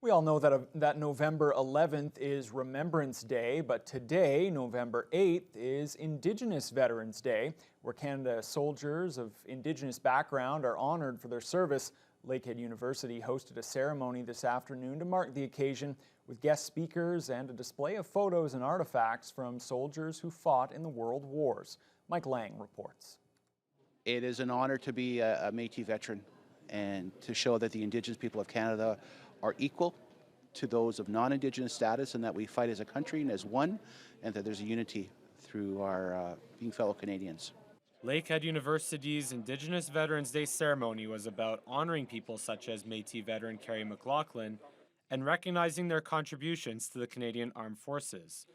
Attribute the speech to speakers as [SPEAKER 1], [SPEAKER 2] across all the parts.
[SPEAKER 1] We all know that November 11th is Remembrance Day, but today, November 8th, is Indigenous Veterans Day, where Canada soldiers of Indigenous background are honored for their service. Lakehead University hosted a ceremony this afternoon to mark the occasion with guest speakers and a display of photos and artifacts from soldiers who fought in the World Wars. Mike Lang reports.
[SPEAKER 2] It is an honor to be a Métis veteran and to show that the Indigenous people of Canada are equal to those of non-Indigenous status, and that we fight as a country and as one, and that there's a unity through our being fellow Canadians.
[SPEAKER 3] Lakehead University's Indigenous Veterans Day ceremony was about honoring people such as Métis veteran Carrie McLaughlin and recognizing their contributions to the Canadian Armed Forces.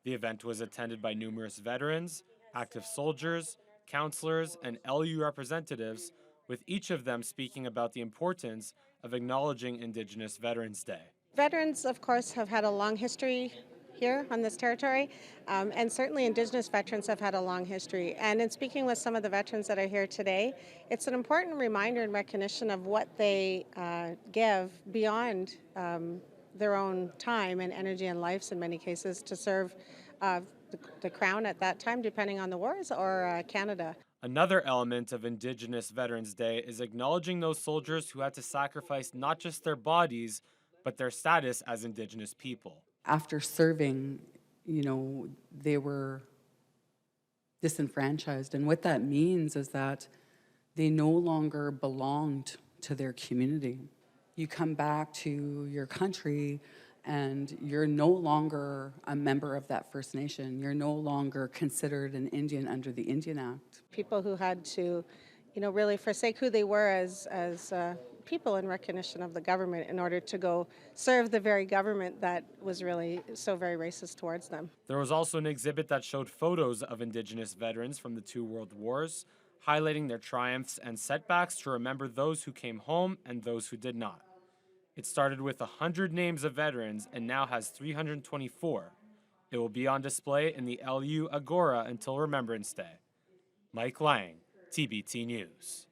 [SPEAKER 3] The event was attended by numerous veterans, active soldiers, counselors, and LU representatives, with each of them speaking about the importance of acknowledging Indigenous Veterans Day.
[SPEAKER 4] Veterans, of course, have had a long history here on this territory, and certainly Indigenous veterans have had a long history. And in speaking with some of the veterans that are here today, it's an important reminder and recognition of what they give beyond their own time and energy and lives in many cases to serve the Crown at that time, depending on the wars, or Canada.
[SPEAKER 3] Another element of Indigenous Veterans Day is acknowledging those soldiers who had to sacrifice not just their bodies, but their status as Indigenous people.
[SPEAKER 5] After serving, they were disenfranchised. And what that means is that they no longer belonged to their community. You come back to your country and you're no longer a member of that First Nation. You're no longer considered an Indian under the Indian Act.
[SPEAKER 4] People who had to, really forsake who they were as people in recognition of the government in order to go serve the very government that was really so very racist towards them.
[SPEAKER 3] There was also an exhibit that showed photos of Indigenous veterans from the two world wars, highlighting their triumphs and setbacks to remember those who came home and those who did not. It started with 100 names of veterans and now has 324. It will be on display in the LU Agora until Remembrance Day. Mike Lang, TBT News.